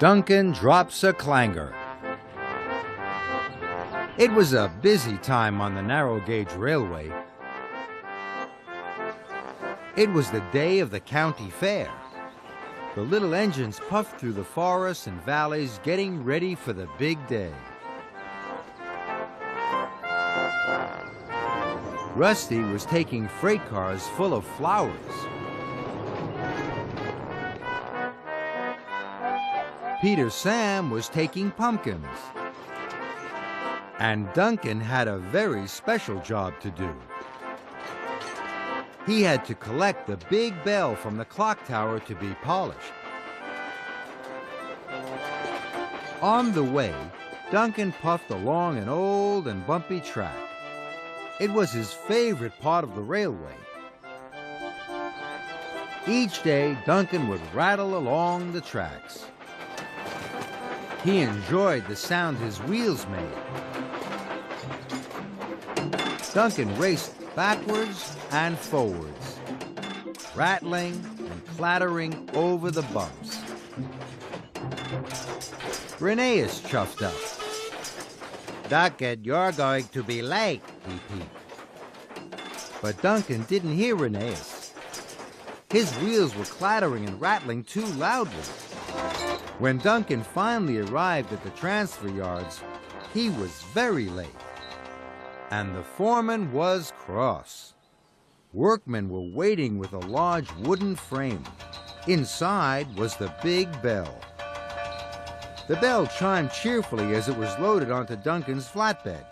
Duncan drops a clanger. It was a busy time on the narrow gauge railway. It was the day of the county fair. The little engines puffed through the forests and valleys, getting ready for the big day. Rusty was taking freight cars full of flowers. Peter Sam was taking pumpkins. And Duncan had a very special job to do. He had to collect the big bell from the clock tower to be polished. On the way, Duncan puffed along an old and bumpy track. It was his favorite part of the railway. Each day, Duncan would rattle along the tracks. He enjoyed the sound his wheels made. Duncan raced backwards and forwards, rattling and clattering over the bumps. Rheneas chuffed up. "Duncan, you're going to be late," he peeped. But Duncan didn't hear Rheneas. His wheels were clattering and rattling too loudly. When Duncan finally arrived at the transfer yards, he was very late. And the foreman was cross. Workmen were waiting with a large wooden frame. Inside was the big bell. The bell chimed cheerfully as it was loaded onto Duncan's flatbed.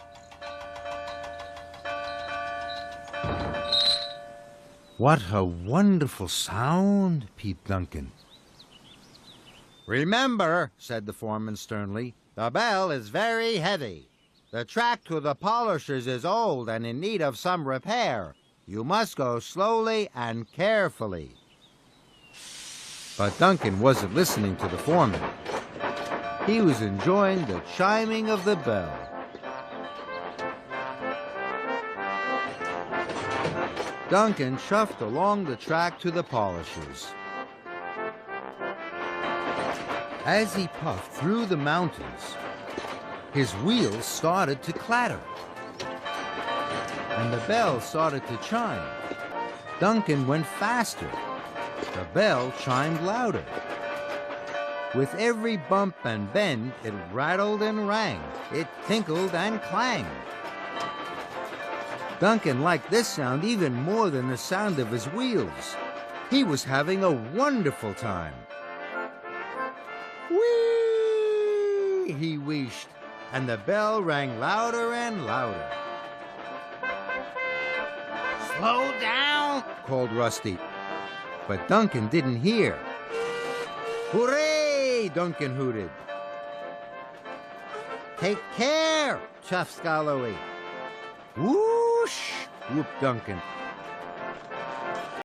"What a wonderful sound," peeped Duncan. "Remember," said the foreman sternly, "the bell is very heavy. The track to the polishers is old and in need of some repair. You must go slowly and carefully." But Duncan wasn't listening to the foreman. He was enjoying the chiming of the bell. Duncan chuffed along the track to the polishers. As he puffed through the mountains, his wheels started to clatter, and the bell started to chime. Duncan went faster. The bell chimed louder. With every bump and bend, it rattled and rang. It tinkled and clanged. Duncan liked this sound even more than the sound of his wheels. He was having a wonderful time. "Whee!" he wheezed, and the bell rang louder and louder. "Slow down!" called Rusty. But Duncan didn't hear. "Hooray!" Duncan hooted. "Take care!" chuffed Galloway. "Whoosh!" whooped Duncan.